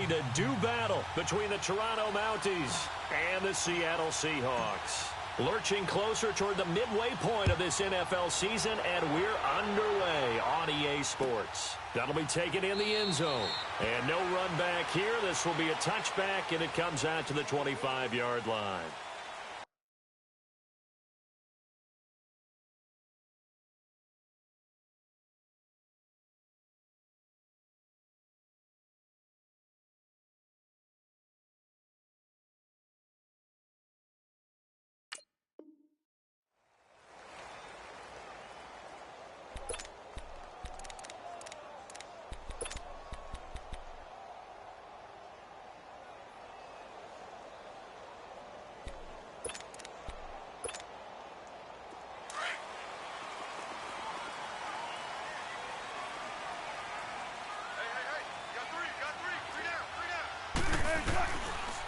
ready to do battle between the Toronto Mounties and the Seattle Seahawks. Lurching closer toward the midway point of this NFL season, and we're underway on EA Sports. That'll be taken in the end zone. And no run back here. This will be a touchback, and it comes out to the 25-yard line.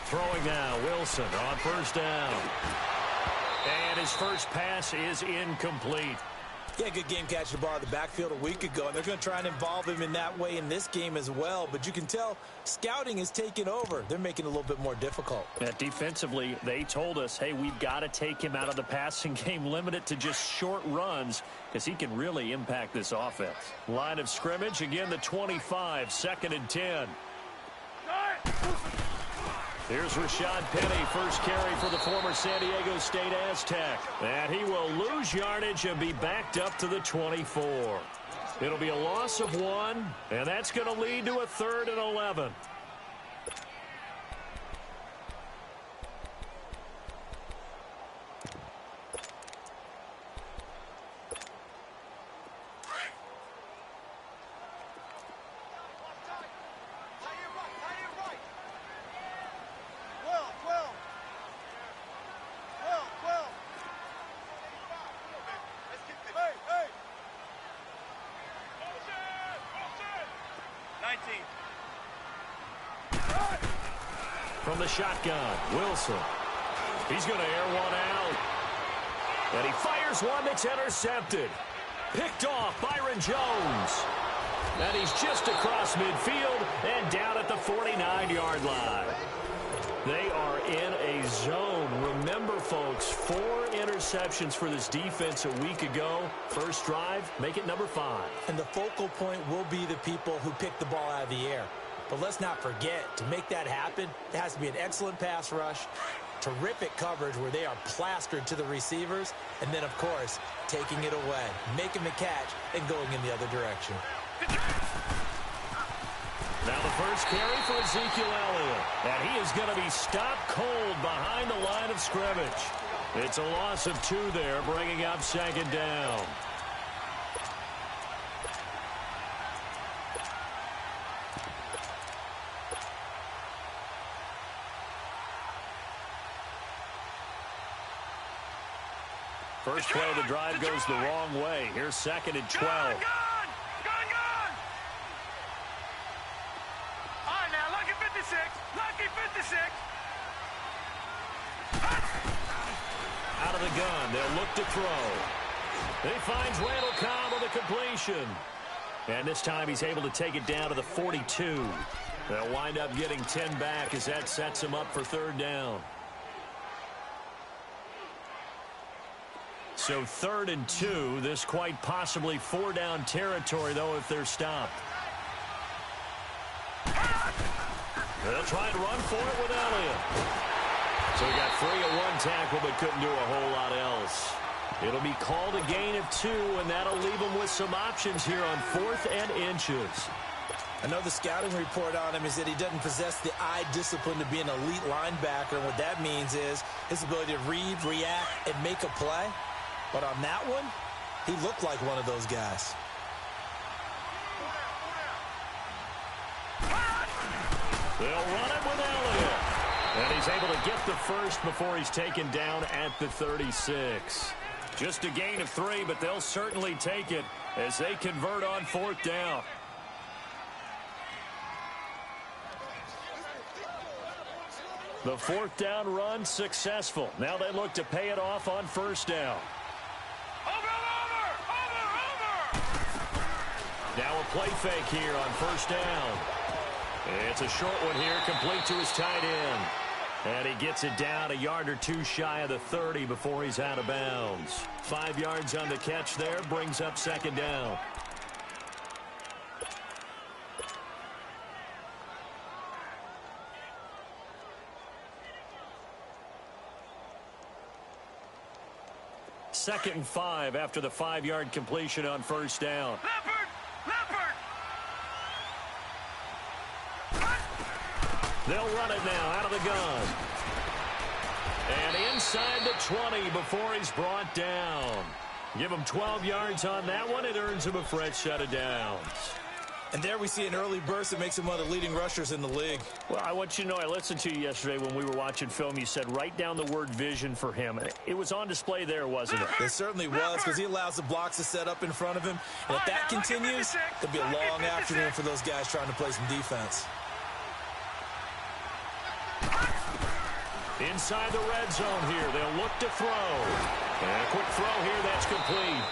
Throwing now, Wilson on first down. And his first pass is incomplete. Yeah, good game catching the ball in the backfield a week ago, and they're going to try and involve him in that way in this game as well. But you can tell scouting is taking over. They're making it a little bit more difficult. Yeah, defensively, they told us, hey, we've got to take him out of the passing game, limit it to just short runs, because he can really impact this offense. Line of scrimmage, again, the 25, 2nd and 10. Here's Rashad Penny, first carry for the former San Diego State Aztec. And he will lose yardage and be backed up to the 24. It'll be a loss of 1, and that's going to lead to a 3rd and 11. From the shotgun, Wilson. He's going to air one out. And he fires one that's intercepted. Picked off Byron Jones. And he's just across midfield and down at the 49-yard line. They are in a zone. Remember, folks, 4 interceptions for this defense a week ago. First drive, make it number 5. And the focal point will be the people who pick the ball out of the air. But let's not forget, to make that happen, there has to be an excellent pass rush, terrific coverage where they are plastered to the receivers, and then, of course, taking it away, making the catch, and going in the other direction. Now the first carry for Ezekiel Elliott, and he is going to be stopped cold behind the line of scrimmage. It's a loss of 2 there, bringing up 2nd down. First play of the drive goes the wrong way. Here's 2nd and 12. Gone! All right, now, lucky 56. Lucky 56. Out of the gun, they'll look to throw. He finds Randall Cobb with a completion. And this time he's able to take it down to the 42. They'll wind up getting 10 back as that sets him up for 3rd down. So 3rd and 2, this quite possibly 4-down territory, though, if they're stopped. They'll try and run for it with Elliott. So he got free at 1 tackle, but couldn't do a whole lot else. It'll be called a gain of 2, and that'll leave him with some options here on 4th and inches. I know the scouting report on him is that he doesn't possess the eye discipline to be an elite linebacker. And what that means is his ability to read, react, and make a play. But on that one, he looked like one of those guys. They'll run it with Elliott. And he's able to get the first before he's taken down at the 36. Just a gain of 3, but they'll certainly take it as they convert on 4th down. The 4th down run successful. Now they look to pay it off on 1st down. Over! Now a play fake here on 1st down. It's a short one here, complete to his tight end. And he gets it down a yard or two shy of the 30 before he's out of bounds. 5 yards on the catch there, brings up second down. Second and 5 after the 5-yard completion on first down. Leopard! They'll run it now out of the gun. And inside the 20 before he's brought down. Give him 12 yards on that one. It earns him a fresh set of downs. And there we see an early burst that makes him one of the leading rushers in the league. Well, I want you to know, I listened to you yesterday when we were watching film. You said write down the word vision for him. It was on display there, wasn't it? It certainly was, because he allows the blocks to set up in front of him. And if that continues, it'll be a long afternoon for those guys trying to play some defense. Inside the red zone here, they'll look to throw. And a quick throw here, that's complete.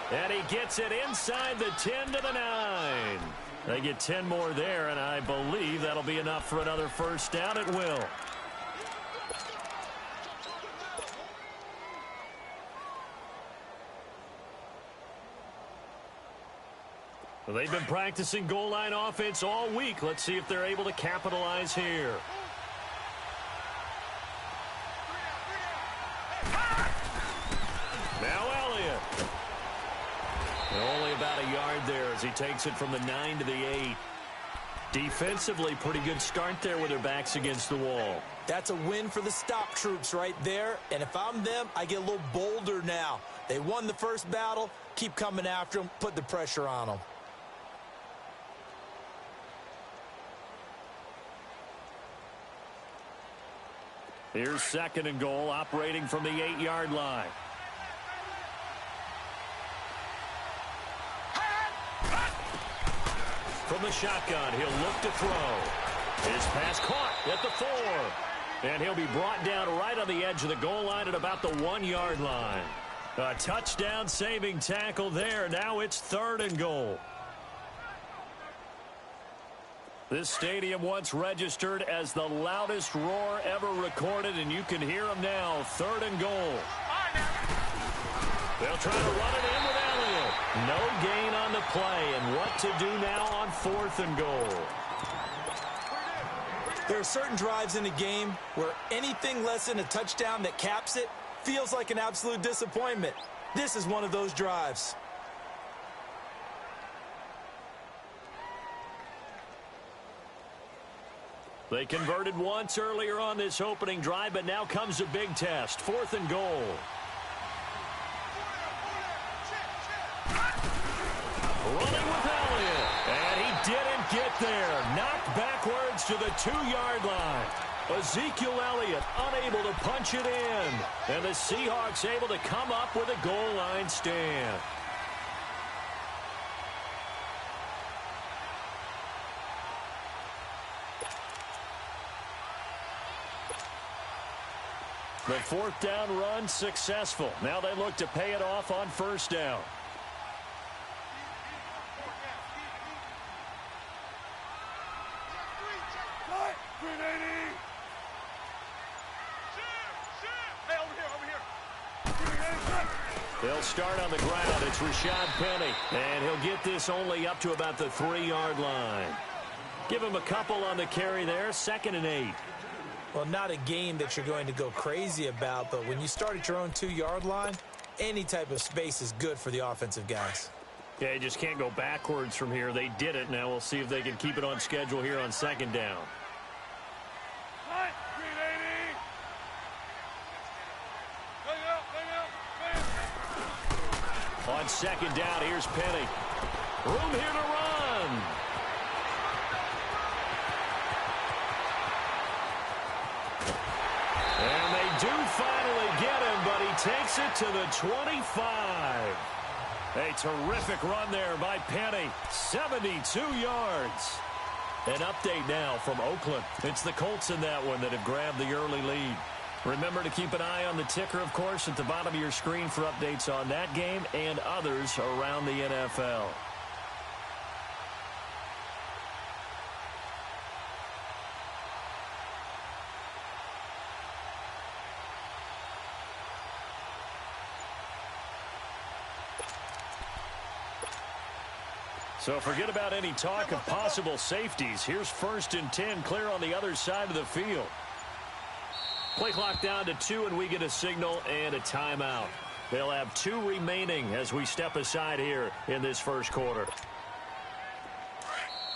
And he gets it inside the 10 to the 9. They get 10 more there, and I believe that'll be enough for another first down. It will. Well, they've been practicing goal line offense all week. Let's see if they're able to capitalize here. Only about a yard there as he takes it from the 9 to the 8. Defensively, pretty good start there with their backs against the wall. That's a win for the stop troops right there. And if I'm them, I get a little bolder now. They won the first battle. Keep coming after them. Put the pressure on them. Here's second and goal, operating from the 8-yard line. From the shotgun, he'll look to throw. His pass caught at the 4. And he'll be brought down right on the edge of the goal line at about the 1-yard line. A touchdown-saving tackle there. Now it's third and goal. This stadium once registered as the loudest roar ever recorded, and you can hear them now. Third and goal. They'll try to run it in with Elliott. No gain on the play, and what to do now on fourth and goal. There are certain drives in a game where anything less than a touchdown that caps it feels like an absolute disappointment. This is one of those drives. They converted once earlier on this opening drive, but now comes a big test. Fourth and goal. Running with Elliott, and he didn't get there. Knocked backwards to the 2-yard line. Ezekiel Elliott unable to punch it in, and the Seahawks able to come up with a goal line stand. The fourth down run successful. Now they look to pay it off on first down. They'll start on the ground. It's Rashad Penny, and he'll get this only up to about the 3-yard line. Give him a couple on the carry there. 2nd and 8. Well, not a game that you're going to go crazy about, but when you start at your own 2-yard line, any type of space is good for the offensive guys. Yeah, you just can't go backwards from here. They did it. Now we'll see if they can keep it on schedule here on 2nd down. On 2nd down, here's Penny. Room here to run. And they do finally get him, but he takes it to the 25. A terrific run there by Penny. 72 yards. An update now from Oakland. It's the Colts in that one that have grabbed the early lead. Remember to keep an eye on the ticker, of course, at the bottom of your screen for updates on that game and others around the NFL. So forget about any talk of possible safeties. Here's 1st and 10, clear on the other side of the field. Play clock down to 2, and we get a signal and a timeout. They'll have 2 remaining as we step aside here in this first quarter.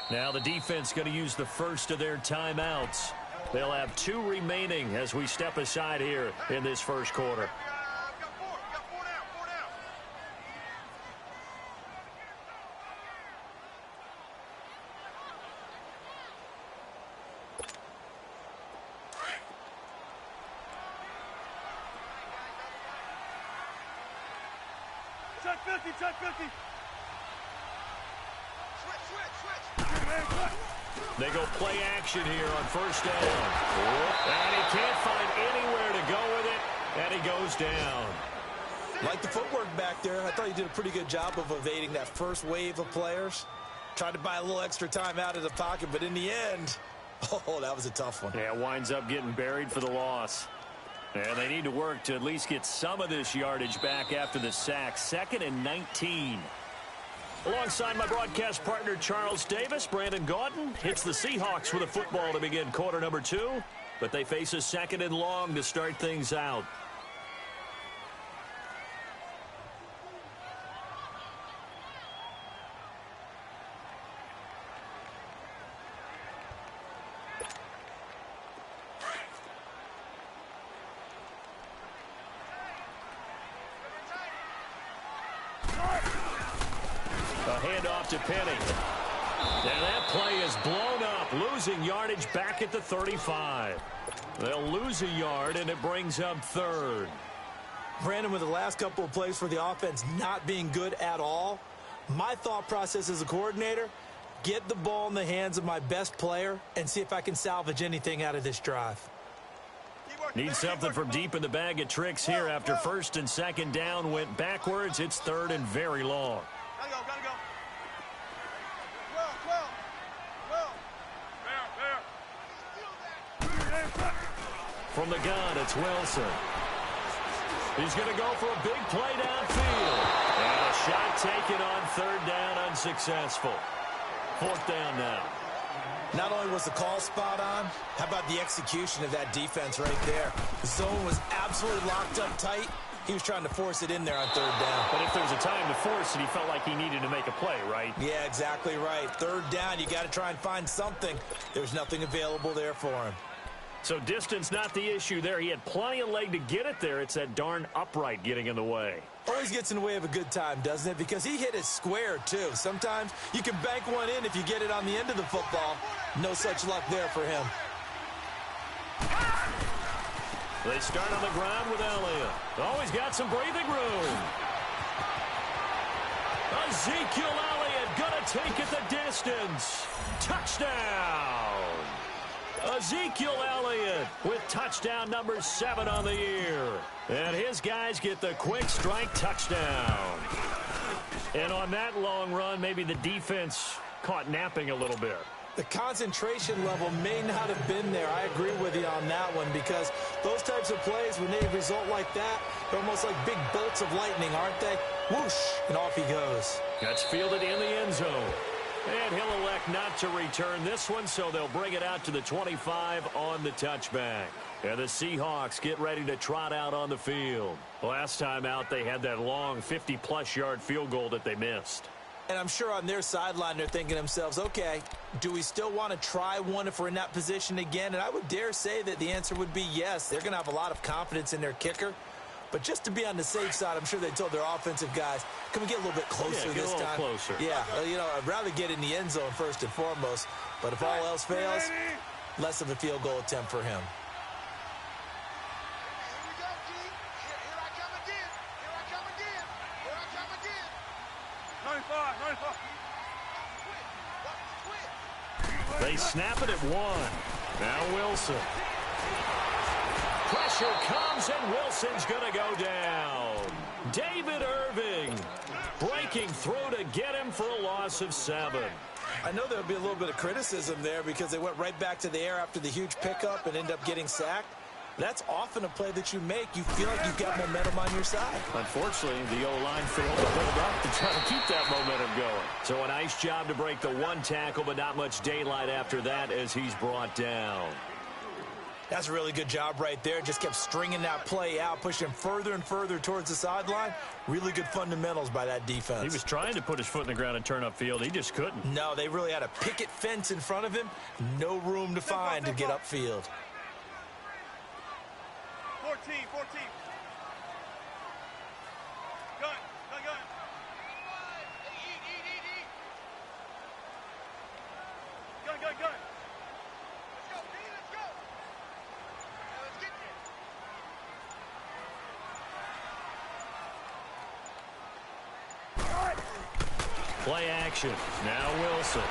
Now the defense going to use the first of their timeouts. They'll have 2 remaining as we step aside here in this first quarter. Check 50, check 50. They go play action here on 1st down. And he can't find anywhere to go with it, and he goes down. Like the footwork back there, I thought he did a pretty good job of evading that first wave of players. Tried to buy a little extra time out of the pocket, but in the end, oh, that was a tough one. Yeah, winds up getting buried for the loss. And they need to work to at least get some of this yardage back after the sack. 2nd and 19. Alongside my broadcast partner, Charles Davis, Brandon Gaudin hits the Seahawks with a football to begin quarter number 2. But they face a 2nd and long to start things out. Handoff to Penny. And that play is blown up, losing yardage back at the 35. They'll lose a yard, and it brings up 3rd. Brandon, with the last couple of plays for the offense not being good at all, my thought process as a coordinator, get the ball in the hands of my best player and see if I can salvage anything out of this drive. Need something from deep in the bag of tricks here after 1st and 2nd down went backwards. It's 3rd and very long. Gotta go, gotta go. From the gun, it's Wilson. He's going to go for a big play downfield. And a shot taken on 3rd down, unsuccessful. 4th down now. Not only was the call spot on, how about the execution of that defense right there? The zone was absolutely locked up tight. He was trying to force it in there on 3rd down. But if there's a time to force it, he felt like he needed to make a play, right? Yeah, exactly right. 3rd down, you got to try and find something. There's nothing available there for him. So distance not the issue there. He had plenty of leg to get it there. It's that darn upright getting in the way. Always gets in the way of a good time, doesn't it? Because he hit it square, too. Sometimes you can bank one in if you get it on the end of the football. No such luck there for him. They start on the ground with Elliott. Always got some breathing room. Ezekiel Elliott gonna take it the distance. Touchdown. Ezekiel Elliott with touchdown number 7 on the year. And his guys get the quick strike touchdown. And on that long run, maybe the defense caught napping a little bit. The concentration level may not have been there. I agree with you on that one because those types of plays, when they result like that, they're almost like big bolts of lightning, aren't they? Whoosh, and off he goes. That's fielded in the end zone. And he'll elect not to return this one, so they'll bring it out to the 25 on the touchback. And the Seahawks get ready to trot out on the field. Last time out, they had that long 50-plus yard field goal that they missed. And I'm sure on their sideline, they're thinking to themselves, okay, do we still want to try one if we're in that position again? And I would dare say that the answer would be yes. They're going to have a lot of confidence in their kicker. But just to be on the safe side, I'm sure they told their offensive guys, can we get a little bit closer this time? Closer. Yeah, you know, I'd rather get in the end zone first and foremost. But if all else fails, less of a field goal attempt for him. Here we go, G. Here I come again. Here I come again. Here I come again. 95. They snap it at 1. Now Wilson. Pressure comes, and Wilson's going to go down. David Irving breaking through to get him for a loss of 7. I know there'll be a little bit of criticism there because they went right back to the air after the huge pickup and ended up getting sacked. That's often a play that you make. You feel like you've got momentum on your side. Unfortunately, the O-line failed to hold up to try to keep that momentum going. So a nice job to break the one tackle, but not much daylight after that as he's brought down. That's a really good job right there. Just kept stringing that play out, pushing him further and further towards the sideline. Really good fundamentals by that defense. He was trying to put his foot in the ground and turn upfield. He just couldn't. No, they really had a picket fence in front of him. No room to find to get upfield. 14. Gun. Eat. Gun. Let's go, B, let's go. Now let's get this. Play action. Now Wilson.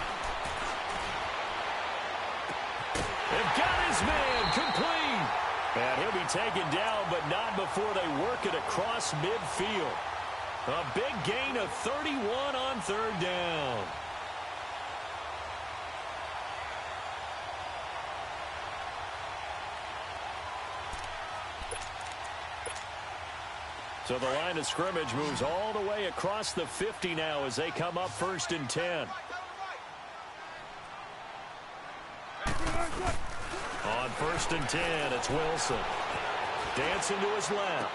They've got his man complete. And he'll be taken down, but not before they work it across midfield. A big gain of 31 on third down. So the line of scrimmage moves all the way across the 50 now as they come up 1st and 10. On 1st and 10, it's Wilson. Dancing to his left.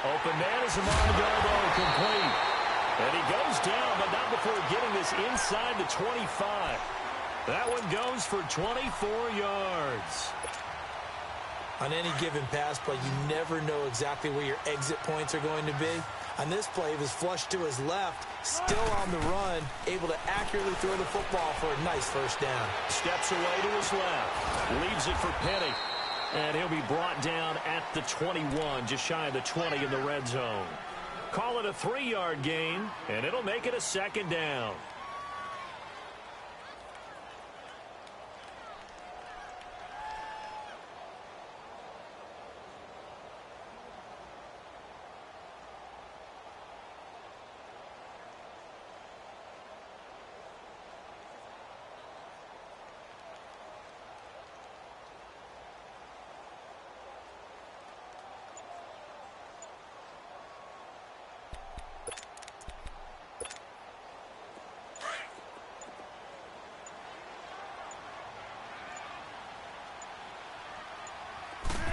Open man is Amongobo, complete. And he goes down, but not before getting this inside the 25. That one goes for 24 yards. On any given pass play, you never know exactly where your exit points are going to be. On this play, he was flushed to his left, still on the run, able to accurately throw the football for a nice first down. Steps away to his left, leaves it for Penny, and he'll be brought down at the 21, just shy of the 20 in the red zone. Call it a 3-yard gain, and it'll make it a 2nd down.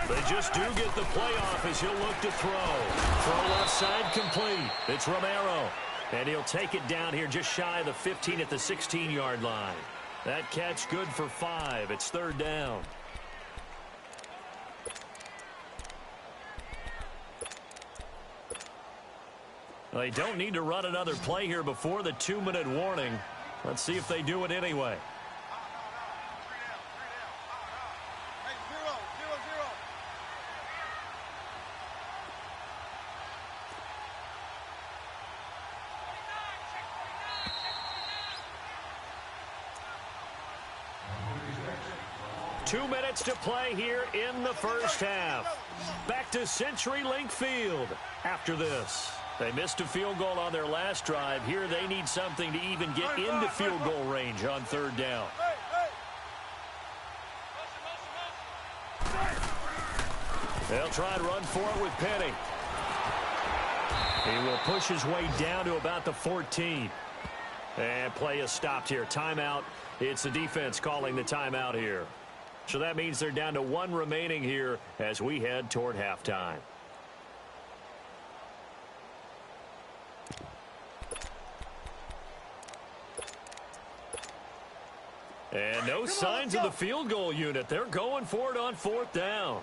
They just do get the playoff as he'll look to throw. Throw left side complete. It's Romero. And he'll take it down here just shy of the 15 at the 16-yard line. That catch good for 5. It's 3rd down. They don't need to run another play here before the 2-minute warning. Let's see if they do it anyway. 2 minutes to play here in the first half. Back to CenturyLink Field after this. They missed a field goal on their last drive. Here they need something to even get into field goal range on 3rd down. They'll try and run for it with Penny. He will push his way down to about the 14. And play is stopped here. Timeout. It's the defense calling the timeout here. So that means they're down to 1 remaining here as we head toward halftime. And no signs of the field goal unit. They're going for it on 4th down.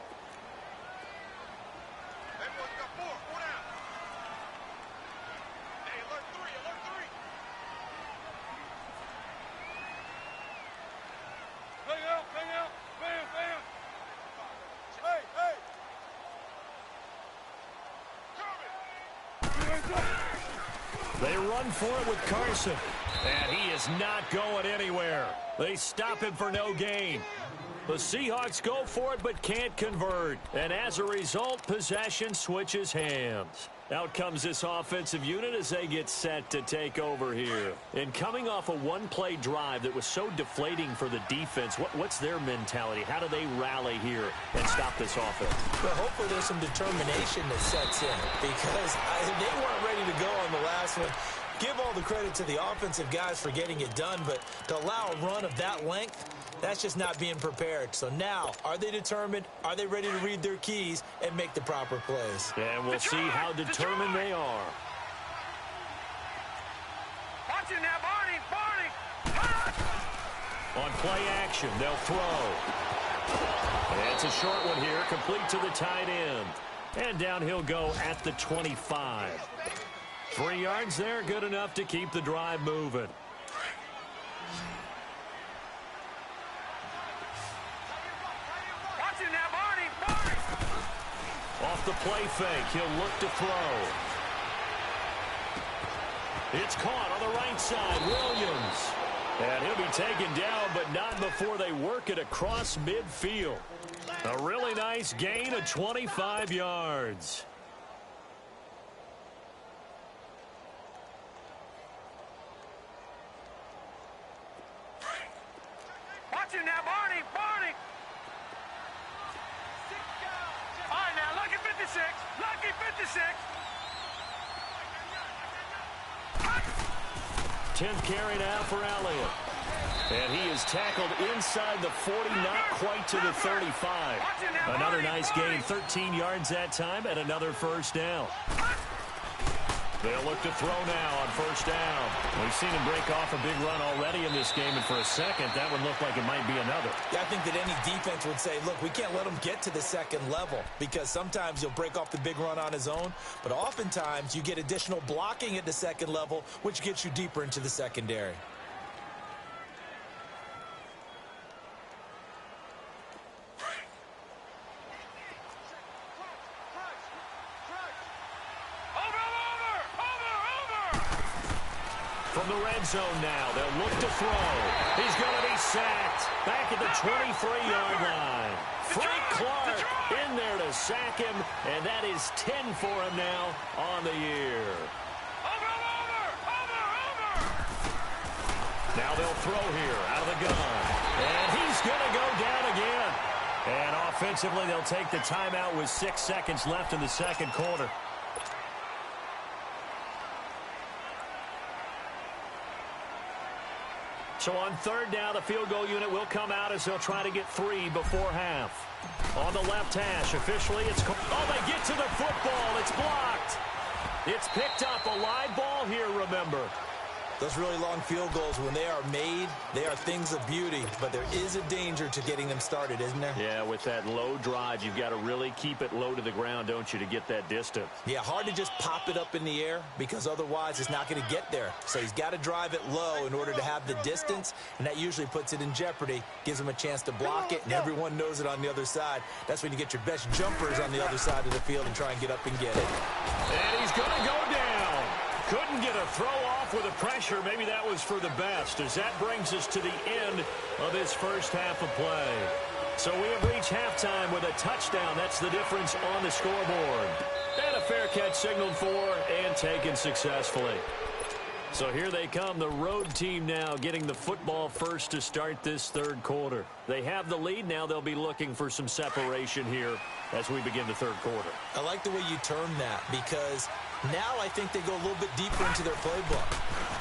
They run for it with Carson. And he is not going anywhere. They stop him for no gain. The Seahawks go for it but can't convert. And as a result, possession switches hands. Out comes this offensive unit as they get set to take over here. And coming off a one-play drive that was so deflating for the defense, what's their mentality? How do they rally here and stop this offense? Well, hopefully there's some determination that sets in because they weren't ready to go on the last one. Give all the credit to the offensive guys for getting it done, but to allow a run of that length, that's just not being prepared. So now, are they determined? Are they ready to read their keys and make the proper plays? And we'll see how determined they are. Watch it now, Barney. On play action, they'll throw. And it's a short one here, complete to the tight end. And down he'll go at the 25. 3 yards there, good enough to keep the drive moving. Off the play fake, he'll look to throw. It's caught on the right side, Williams. And he'll be taken down, but not before they work it across midfield. A really nice gain of 25 yards. Watch it now, Barney. All right, now, lucky 56. Lucky 56. 10th carry now for Elliott. And he is tackled inside the 40, not quite to the 35. Another nice gain, 13 yards that time, and another first down. They'll look to throw now on first down. We've seen him break off a big run already in this game, and for a second, that would look like it might be another. Yeah, I think that any defense would say, look, we can't let him get to the second level because sometimes he'll break off the big run on his own, but oftentimes you get additional blocking at the second level, which gets you deeper into the secondary. From the red zone now, they'll look to throw. He's going to be sacked back at the 23-yard line. Frank Clark in there to sack him, and that is 10 for him now on the year. Now they'll throw here out of the gun, and he's going to go down again. And offensively, they'll take the timeout with 6 seconds left in the second quarter. So on third down, the field goal unit will come out as they'll try to get 3 before half. On the left hash, officially, it's... Oh, they get to the football. It's blocked. It's picked up. A live ball here, remember. Those really long field goals, when they are made, they are things of beauty, but there is a danger to getting them started, isn't there? Yeah, with that low drive, you've got to really keep it low to the ground, don't you, to get that distance. Yeah, hard to just pop it up in the air because otherwise it's not going to get there. So he's got to drive it low in order to have the distance, and that usually puts it in jeopardy, gives him a chance to block it, and everyone knows it on the other side. That's when you get your best jumpers on the other side of the field and try and get up and get it. And he's going to go down. Couldn't get a throw off with the pressure. Maybe that was for the best, as that brings us to the end of this first half of play. So we have reached halftime with a touchdown. That's the difference on the scoreboard. And a fair catch signaled for and taken successfully. So here they come, the road team now getting the football first to start this third quarter. They have the lead. Now they'll be looking for some separation here as we begin the third quarter. I like the way you term that because now I think they go a little bit deeper into their playbook.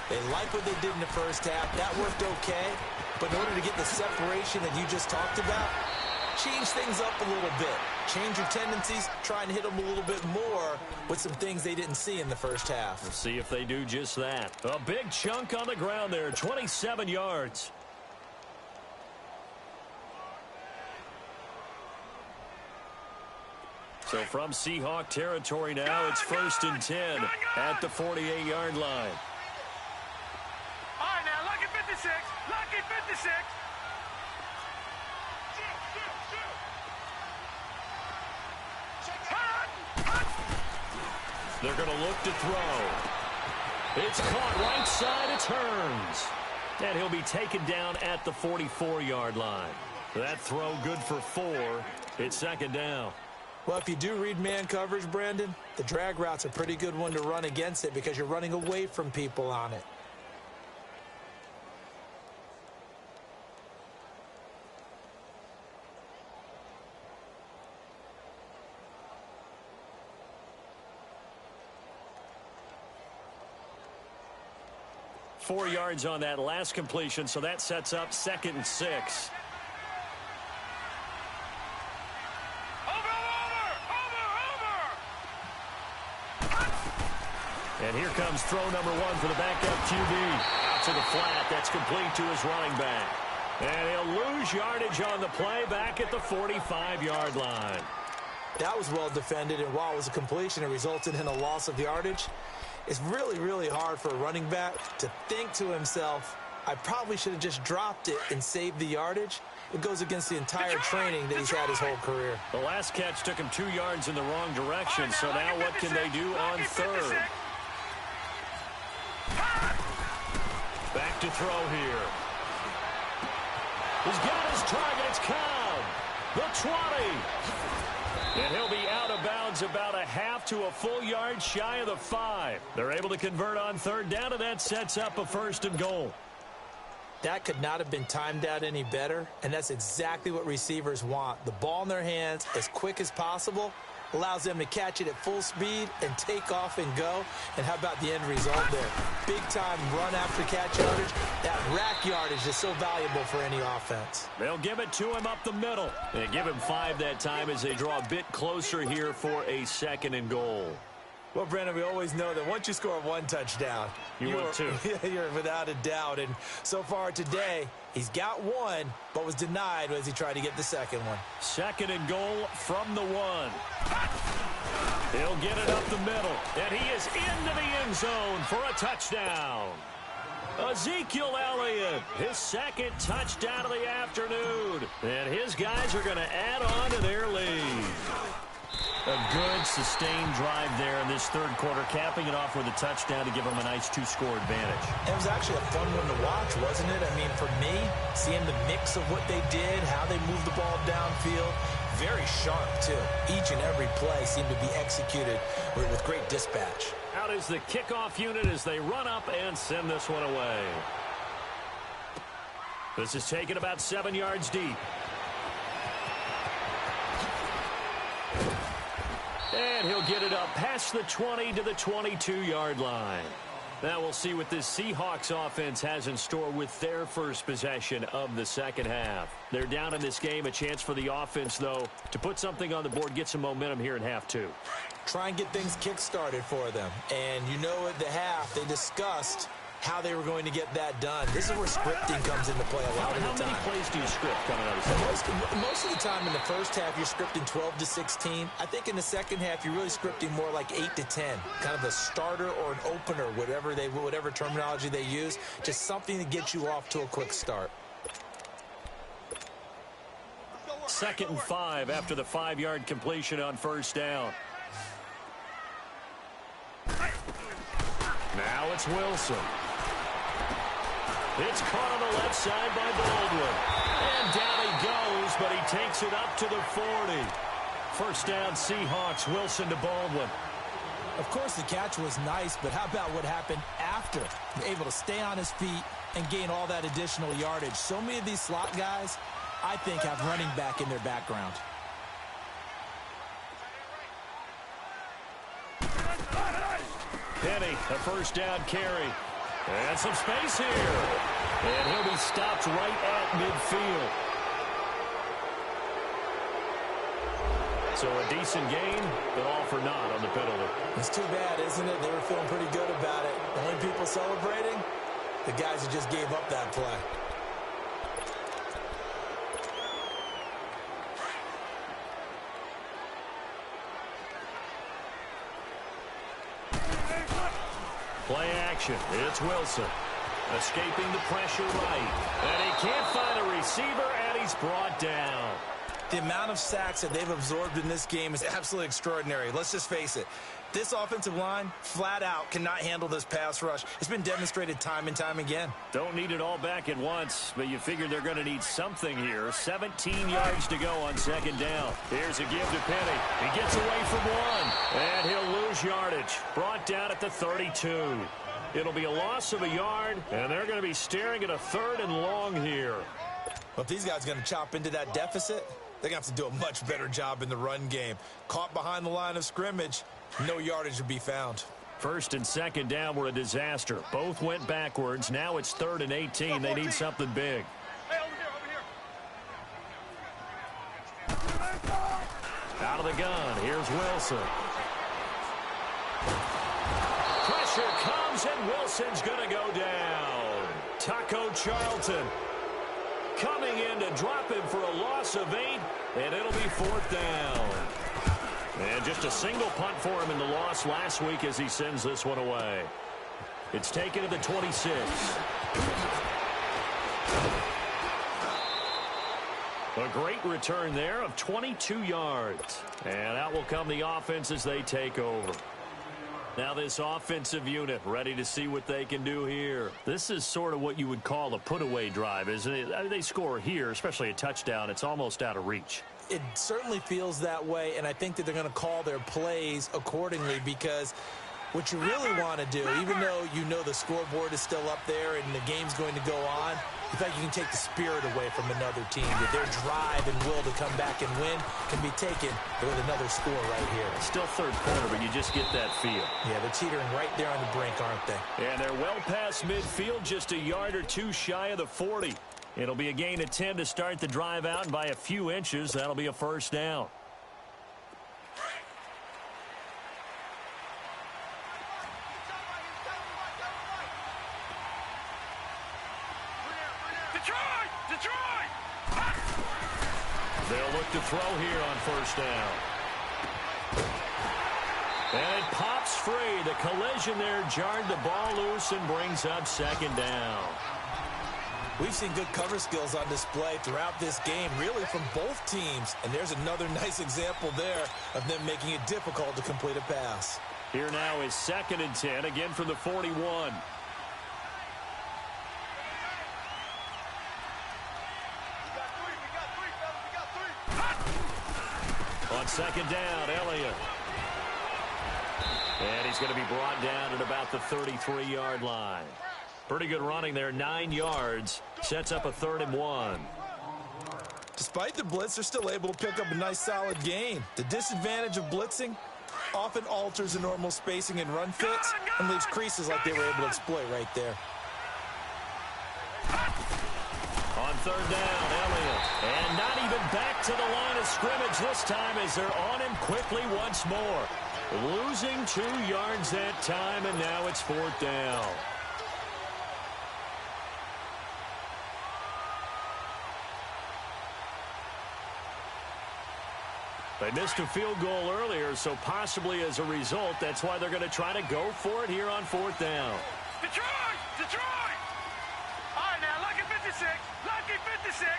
They like what they did in the first half. That worked okay. But in order to get the separation that you just talked about, change things up a little bit. Change your tendencies, try and hit them a little bit more with some things they didn't see in the first half. We'll see if they do just that. A big chunk on the ground there, 27 yards. So from Seahawk territory now, it's 1st and 10 at the 48-yard line. All right, now, lucky 56. Lucky 56. They're going to look to throw. It's caught right side. It turns. And he'll be taken down at the 44-yard line. That throw good for 4. It's second down. Well, if you do read man coverage, Brandon, the drag route's a pretty good one to run against it because you're running away from people on it. Four yards on that last completion, so that sets up 2nd and 6. And here comes throw number 1 for the backup QB. Out to the flat. That's complete to his running back. And he'll lose yardage on the play back at the 45-yard line. That was well defended, and while it was a completion, it resulted in a loss of yardage. It's really, really hard for a running back to think to himself, I probably should have just dropped it and saved the yardage. It goes against the entire training that he's had his whole career. The last catch took him 2 yards in the wrong direction, so now what can they do on 3rd? Back to throw here. He's got his target. It's Cobb. The 20. And he'll be out of bounds about a half to a full yard shy of the 5. They're able to convert on 3rd down, and that sets up a 1st and goal. That could not have been timed out any better, and that's exactly what receivers want. The ball in their hands as quick as possible allows them to catch it at full speed and take off and go. And how about the end result there? Big-time run after catch yardage. That rack yardage is so valuable for any offense. They'll give it to him up the middle. They give him 5 that time as they draw a bit closer here for a 2nd and goal. Well, Brandon, we always know that once you score 1 touchdown, you're 2. You're without a doubt. And so far today, he's got 1, but was denied as he tried to get the 2nd one. 2nd and goal from the 1. He'll get it up the middle, and he is into the end zone for a touchdown. Ezekiel Elliott, his 2nd touchdown of the afternoon. And his guys are going to add on to their lead. A good, sustained drive there in this 3rd quarter, capping it off with a touchdown to give them a nice 2-score advantage. It was actually a fun one to watch, wasn't it? I mean, for me, seeing the mix of what they did, how they moved the ball downfield, very sharp, too. Each and every play seemed to be executed with great dispatch. Out is the kickoff unit as they run up and send this one away. This is taken about 7 yards deep. And he'll get it up past the 20 to the 22-yard line. Now we'll see what this Seahawks offense has in store with their first possession of the 2nd half. They're down in this game. A chance for the offense, though, to put something on the board, get some momentum here in half 2. Try and get things kick-started for them. And you know at the half, they discussed how they were going to get that done. This is where scripting comes into play a lot of the time. How many plays do you script coming out of the Most of the time in the first half, you're scripting 12 to 16. I think in the 2nd half, you're really scripting more like 8 to 10. Kind of a starter or an opener, whatever terminology they use. Just something to get you off to a quick start. 2nd and 5 after the 5-yard completion on 1st down. Now it's Wilson. It's caught on the left side by Baldwin. And down he goes, but he takes it up to the 40. 1st down, Seahawks. Wilson to Baldwin. Of course, the catch was nice, but how about what happened after? Able to stay on his feet and gain all that additional yardage. So many of these slot guys, I think, have running back in their background. Penny, a 1st down carry. And some space here. And he'll be stopped right at midfield. So a decent gain, but all for naught on the penalty. It's too bad, isn't it? They were feeling pretty good about it. The only people celebrating, the guys who just gave up that play. Play action. It's Wilson. Escaping the pressure right. And he can't find a receiver, and he's brought down. The amount of sacks that they've absorbed in this game is absolutely extraordinary. Let's just face it. This offensive line, flat out, cannot handle this pass rush. It's been demonstrated time and time again. Don't need it all back at once, but you figure they're going to need something here. 17 yards to go on second down. Here's a give to Penny. He gets away from one, and he'll lose yardage. Brought down at the 32. It'll be a loss of a yard, and they're going to be staring at a 3rd and long here. Well, if these guys are going to chop into that deficit, they're going to have to do a much better job in the run game. Caught behind the line of scrimmage, no yardage to be found. First and second down were a disaster. Both went backwards. Now it's 3rd and 18. They need something big. Hey, over here. Out of the gun. Here's Wilson. Pressure comes, and Wilson's going to go down. Taco Charlton coming in to drop him for a loss of 8, and it'll be 4th down. And just a single punt for him in the loss last week as he sends this one away. It's taken to the 26. A great return there of 22 yards. And out will come the offense as they take over. Now this offensive unit ready to see what they can do here. This is sort of what you would call a put-away drive, isn't it? I mean, they score here, especially a touchdown. It's almost out of reach. It certainly feels that way, and I think that they're going to call their plays accordingly, because what you really want to do, even though you know the scoreboard is still up there and the game's going to go on, you think you can take the spirit away from another team. That their drive and will to come back and win can be taken with another score right here. Still third quarter, but you just get that feel. Yeah, they're teetering right there on the brink, aren't they? And they're well past midfield, just a yard or two shy of the 40. It'll be a gain of 10 to start the drive out, and by a few inches, that'll be a 1st down. They'll look to throw here on 1st down. And it pops free. The collision there jarred the ball loose and brings up 2nd down. We've seen good cover skills on display throughout this game, really from both teams. And there's another nice example there of them making it difficult to complete a pass. Here now is 2nd and 10, again from the 41. On 2nd down, Elliott. And he's going to be brought down at about the 33-yard line. Pretty good running there, 9 yards. Sets up a 3rd and 1. Despite the blitz, they're still able to pick up a nice solid gain. The disadvantage of blitzing often alters the normal spacing and run fits and leaves creases like they were able to exploit right there. On 3rd down, Elliott. And not even back to the line of scrimmage this time as they're on him quickly once more. Losing 2 yards that time, and now it's 4th down. They missed a field goal earlier, so possibly as a result, that's why they're going to try to go for it here on 4th down. Detroit! Detroit! All right, now, lucky 56. Lucky 56.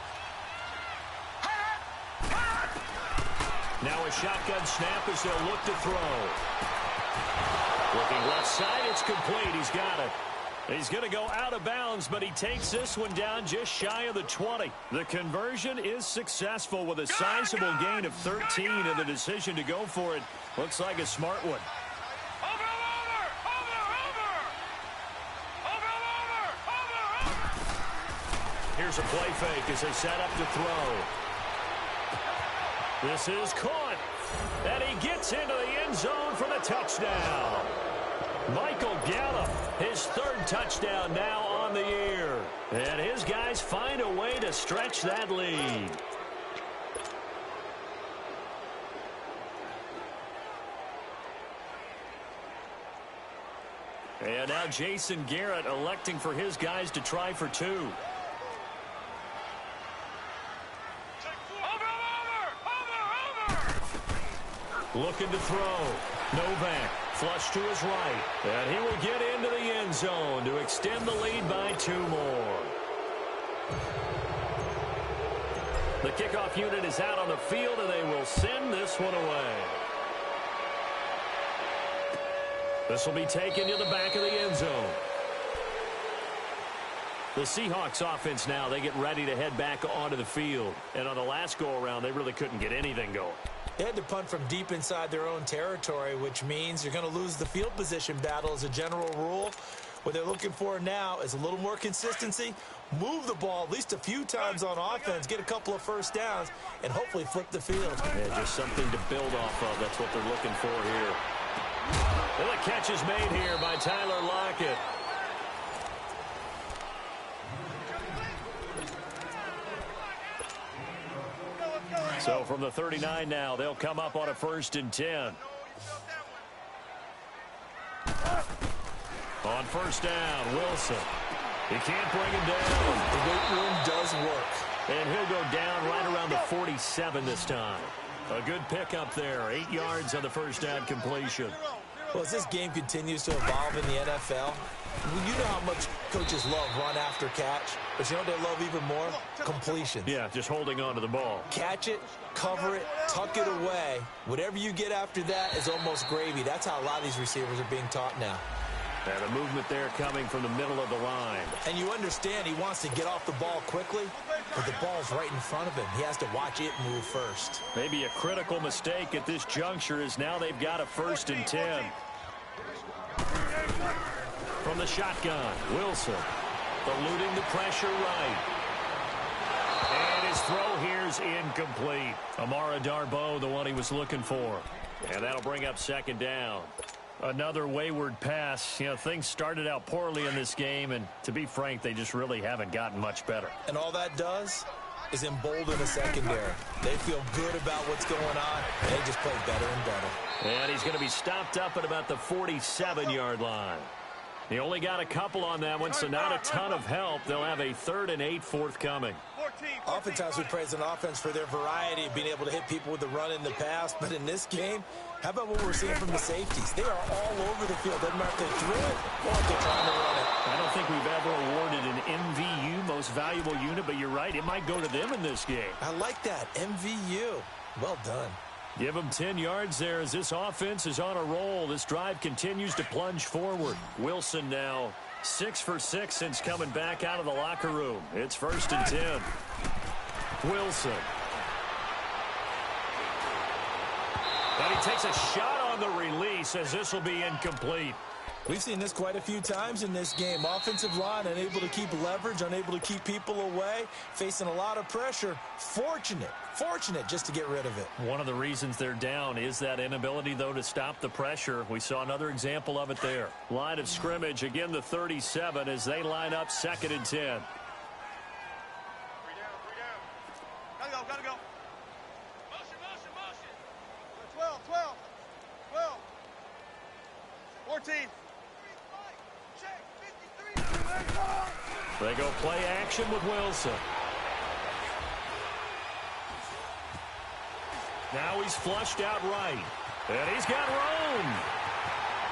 Now a shotgun snap as they'll look to throw. Looking left side, it's complete. He's got it. He's going to go out of bounds, but he takes this one down just shy of the 20. The conversion is successful with a sizable gain of 13, and the decision to go for it looks like a smart one. Here's a play fake as they set up to throw. This is caught, and he gets into the end zone for the touchdown. Michael Gallup, his 3rd touchdown now on the year. And his guys find a way to stretch that lead. And now Jason Garrett electing for his guys to try for 2. Looking to throw. Novak flush to his right. And he will get into the end zone to extend the lead by 2 more. The kickoff unit is out on the field, and they will send this one away. This will be taken to the back of the end zone. The Seahawks offense now, they get ready to head back onto the field. And on the last go-around, they really couldn't get anything going. They had to punt from deep inside their own territory, which means you're going to lose the field position battle as a general rule. What they're looking for now is a little more consistency, move the ball at least a few times on offense, get a couple of first downs, and hopefully flip the field. Yeah, just something to build off of. That's what they're looking for here. And the catch is made here by Tyler Lockett. So from the 39 now, they'll come up on a 1st and 10. On 1st down, Wilson. He can't bring him down. The weight room does work. And he'll go down right around the 47 this time. A good pickup there. 8 yards on the 1st down completion. Well, as this game continues to evolve in the NFL, you know how much coaches love run after catch, but you know what they love even more? Completion. Yeah, just holding on to the ball. Catch it, cover it, tuck it away. Whatever you get after that is almost gravy. That's how a lot of these receivers are being taught now. And a movement there coming from the middle of the line. And you understand he wants to get off the ball quickly, but the ball's right in front of him. He has to watch it move first. Maybe a critical mistake at this juncture is now they've got a 1st and 10. From the shotgun, Wilson eluding the pressure right. And his throw here's incomplete. Amara Darboh, the one he was looking for. And that'll bring up 2nd down. Another wayward pass. You know, things started out poorly in this game, and to be frank, they just really haven't gotten much better. And all that does is embolden the secondary. They feel good about what's going on, and they just play better and better. And he's going to be stopped up at about the 47-yard line. He only got a couple on that one, so not a ton of help. They'll have a 3rd and 8 forthcoming. Oftentimes we praise an offense for their variety of being able to hit people with the run in the pass, but in this game, how about what we're seeing from the safeties? They are all over the field. Doesn't matter if they threw it or if they're trying to run it. I don't think we've ever awarded an MVU, most valuable unit, but you're right, it might go to them in this game. I like that, MVU. Well done. Give them 10 yards there as this offense is on a roll. This drive continues to plunge forward. Wilson now 6 for 6 since coming back out of the locker room. It's 1st and 10. Wilson. And he takes a shot on the release as this will be incomplete. We've seen this quite a few times in this game. Offensive line unable to keep leverage, unable to keep people away, facing a lot of pressure. Fortunate just to get rid of it. One of the reasons they're down is that inability, though, to stop the pressure. We saw another example of it there. Line of scrimmage, again the 37 as they line up 2nd and 10. 3 down. Gotta go. Motion. 12. 14. They go play action with Wilson. Now he's flushed out right. And he's got room.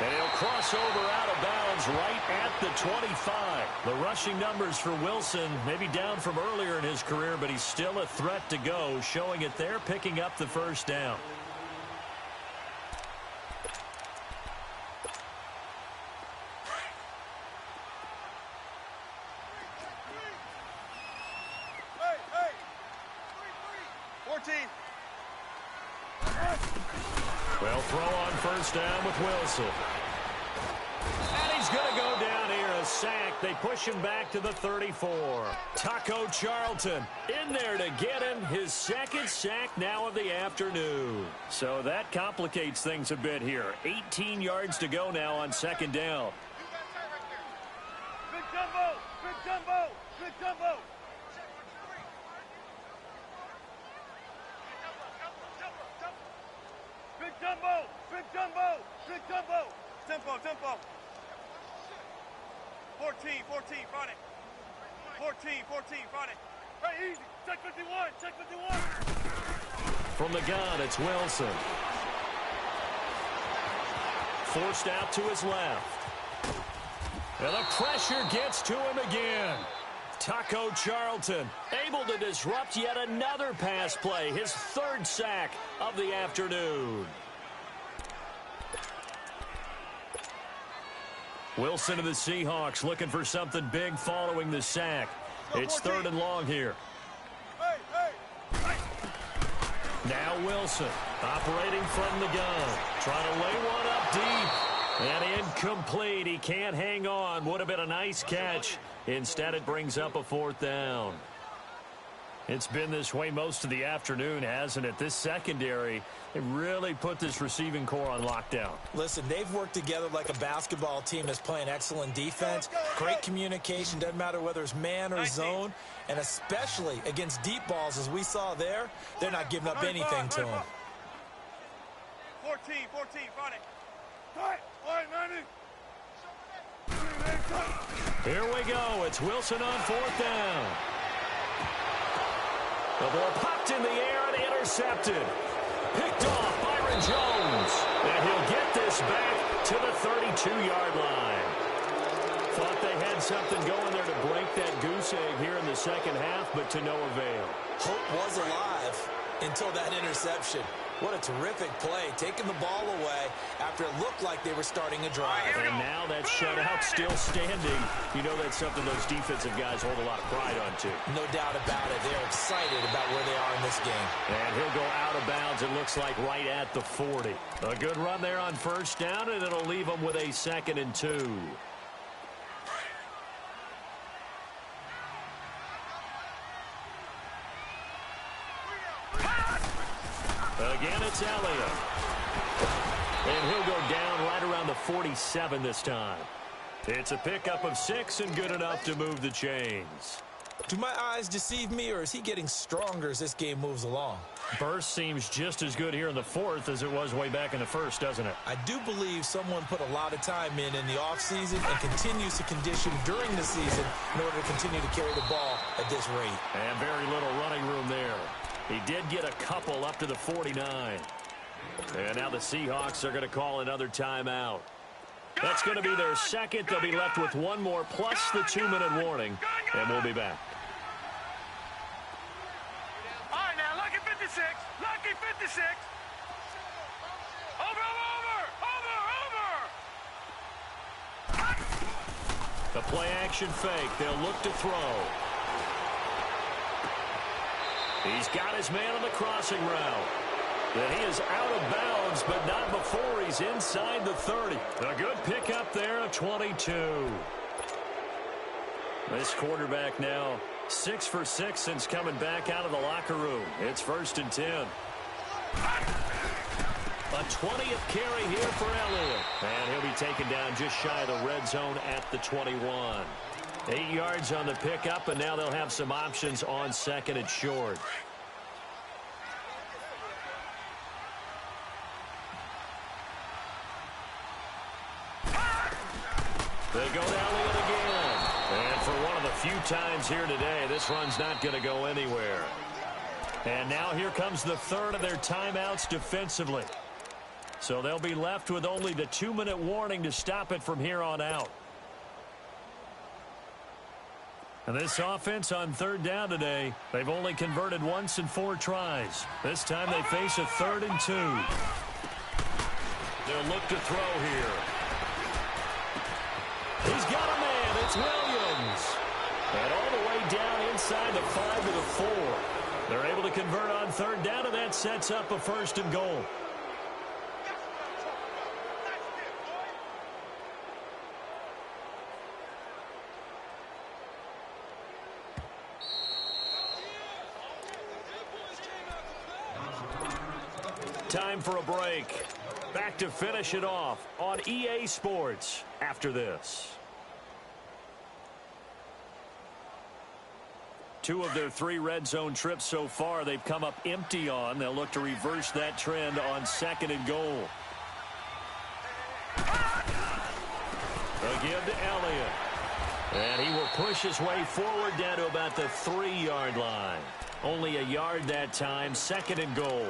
And he'll cross over out of bounds right at the 25. The rushing numbers for Wilson maybe down from earlier in his career, but he's still a threat to go, showing it there, picking up the 1st down. Well, throw on 1st down with Wilson. And he's going to go down here, a sack. They push him back to the 34. Taco Charlton in there to get him his 2nd sack now of the afternoon. So that complicates things a bit here. 18 yards to go now on 2nd down. Big jumbo. Big jumbo. Tempo. 14, front it. 14, front it. Hey, easy. Check 51. From the gun, it's Wilson. Forced out to his left. And the pressure gets to him again. Taco Charlton able to disrupt yet another pass play, his third sack of the afternoon. Wilson of the Seahawks looking for something big following the sack. It's 3rd and long here. Now Wilson operating from the gun, trying to lay one up deep. And incomplete. He can't hang on. Would have been a nice catch. Instead, it brings up a 4th down. It's been this way most of the afternoon, hasn't it? This secondary, they really put this receiving core on lockdown. Listen, they've worked together like a basketball team that's playing excellent defense. Great communication, doesn't matter whether it's man or zone. And especially against deep balls, as we saw there, they're not giving up anything to them. 14, find it. Here we go. It's Wilson on 4th down. The ball popped in the air and intercepted. Picked off Byron Jones. And he'll get this back to the 32-yard line. Thought they had something going there to break that goose egg here in the second half, but to no avail. Hope was alive until that interception. What a terrific play, taking the ball away after it looked like they were starting a drive. And now that shutout still standing. You know that's something those defensive guys hold a lot of pride on, too. No doubt about it. They're excited about where they are in this game. And he'll go out of bounds, it looks like, right at the 40. A good run there on 1st down, and it'll leave them with a 2nd and 2. Again, it's Elliott. And he'll go down right around the 47 this time. It's a pickup of 6 and good enough to move the chains. Do my eyes deceive me, or is he getting stronger as this game moves along? Burst seems just as good here in the 4th as it was way back in the 1st, doesn't it? I do believe someone put a lot of time in the offseason and continues to condition during the season in order to continue to carry the ball at this rate. And very little running room there. He did get a couple up to the 49. And now the Seahawks are going to call another timeout. That's going to be their 2nd. They'll be left with 1 more plus the 2-minute warning. And we'll be back. All right, now, lucky 56. Lucky 56. Over. The play action fake. They'll look to throw. He's got his man on the crossing route. And he is out of bounds, but not before he's inside the 30. A good pickup there, a 22. This quarterback now 6 for 6 since coming back out of the locker room. It's 1st and 10. A 20th carry here for Elliott. And he'll be taken down just shy of the red zone at the 21. 8 yards on the pickup, and now they'll have some options on 2nd and short. They go to Elliott again. And for one of the few times here today, this run's not going to go anywhere. And now here comes the 3rd of their timeouts defensively. So they'll be left with only the 2-minute warning to stop it from here on out. And this offense on 3rd down today, they've only converted once in 4 tries. This time they face a 3rd and 2. They'll look to throw here. He's got a man. It's Williams. And all the way down inside the 5 to the 4. They're able to convert on 3rd down, and that sets up a 1st and goal. Time for a break. Back to finish it off on EA Sports after this. 2 of their 3 red zone trips so far they've come up empty on. They'll look to reverse that trend on 2nd and goal. Again to Elliott. And he will push his way forward down to about the 3-yard line. Only a yard that time, 2nd and goal.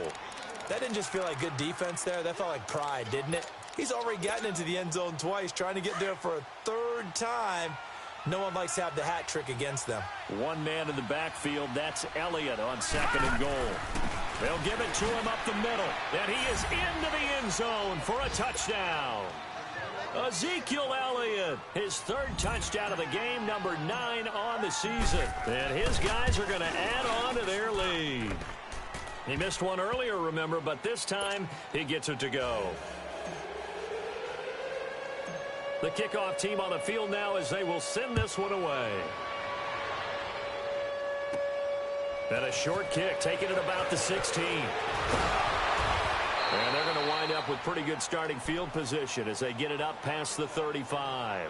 That didn't just feel like good defense there. That felt like pride, didn't it? He's already gotten into the end zone twice, trying to get there for a 3rd time. No one likes to have the hat trick against them. One man in the backfield, that's Elliott on 2nd and goal. They'll give it to him up the middle, and he is into the end zone for a touchdown. Ezekiel Elliott, his 3rd touchdown of the game, number 9 on the season. And his guys are going to add on to their lead. He missed one earlier, remember, but this time he gets it to go. The kickoff team on the field now as they will send this one away. And a short kick, taking it about the 16. And they're going to wind up with pretty good starting field position as they get it up past the 35.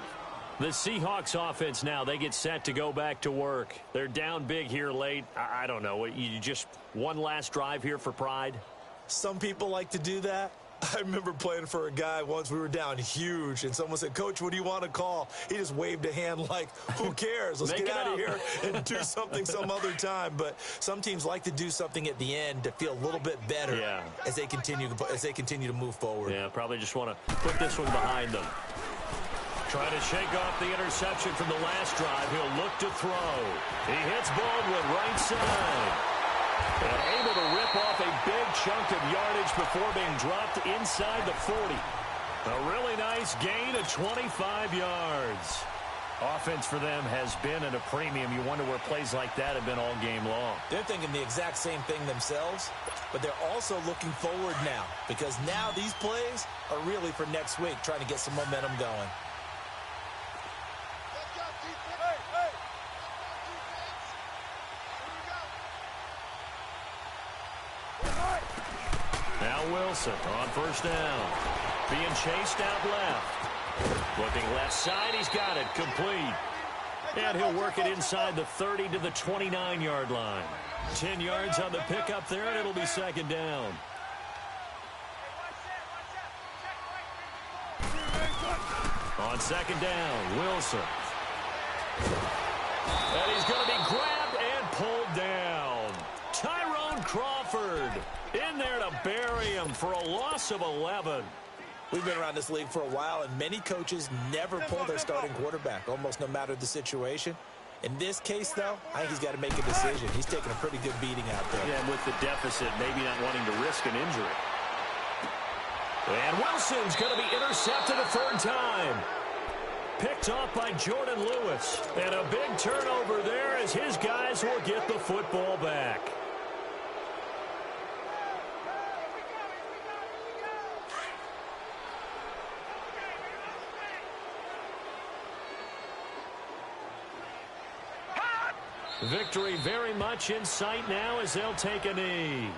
The Seahawks offense now, they get set to go back to work. They're down big here late. I don't know. You just one last drive here for pride? Some people like to do that. I remember playing for a guy once. We were down huge, and someone said, "Coach, what do you want to call?" He just waved a hand like, who cares? Let's get out of here and do something some other time. But some teams like to do something at the end to feel a little bit better as they continue to move forward. Yeah, probably just want to put this one behind them. Trying to shake off the interception from the last drive. He'll look to throw. He hits Baldwin right side. And able to rip off a big chunk of yardage before being dropped inside the 40. A really nice gain of 25 yards. Offense for them has been at a premium. You wonder where plays like that have been all game long. They're thinking the exact same thing themselves, but they're also looking forward now because now these plays are really for next week, trying to get some momentum going. Now Wilson on 1st down. Being chased out left. Looking left side, he's got it complete. And he'll work it inside the 30 to the 29-yard line. 10 yards on the pickup there, and it'll be 2nd down. On 2nd down, Wilson. And he's going to be grabbed and pulled down. Tyrone Crawford in there to bury him for a loss of 11. We've been around this league for a while, and many coaches never pull their starting quarterback, almost no matter the situation. In this case, though, I think he's got to make a decision. He's taking a pretty good beating out there. Yeah, and with the deficit, maybe not wanting to risk an injury. And Wilson's going to be intercepted a 3rd time. Picked off by Jordan Lewis. And a big turnover there as his guys will get the football back. Victory very much in sight now as they'll take a knee.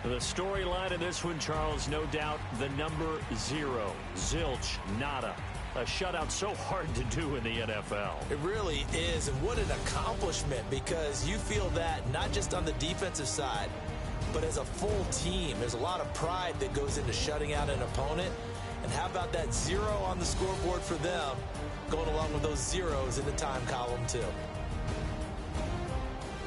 The storyline of this one, Charles, no doubt the number 0. Zilch, nada. A shutout so hard to do in the NFL. It really is, and what an accomplishment, because you feel that not just on the defensive side, but as a full team. There's a lot of pride that goes into shutting out an opponent. And how about that 0 on the scoreboard for them, going along with those zeros in the time column, too.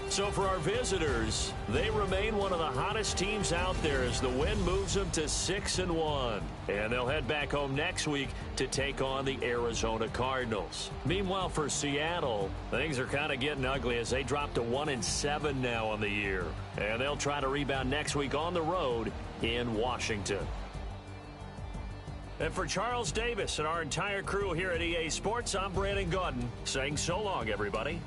So for our visitors, they remain one of the hottest teams out there as the win moves them to 6-1. And they'll head back home next week to take on the Arizona Cardinals. Meanwhile, for Seattle, things are kind of getting ugly as they drop to 1-7 now on the year. And they'll try to rebound next week on the road in Washington. And for Charles Davis and our entire crew here at EA Sports, I'm Brandon Gaudin saying so long, everybody.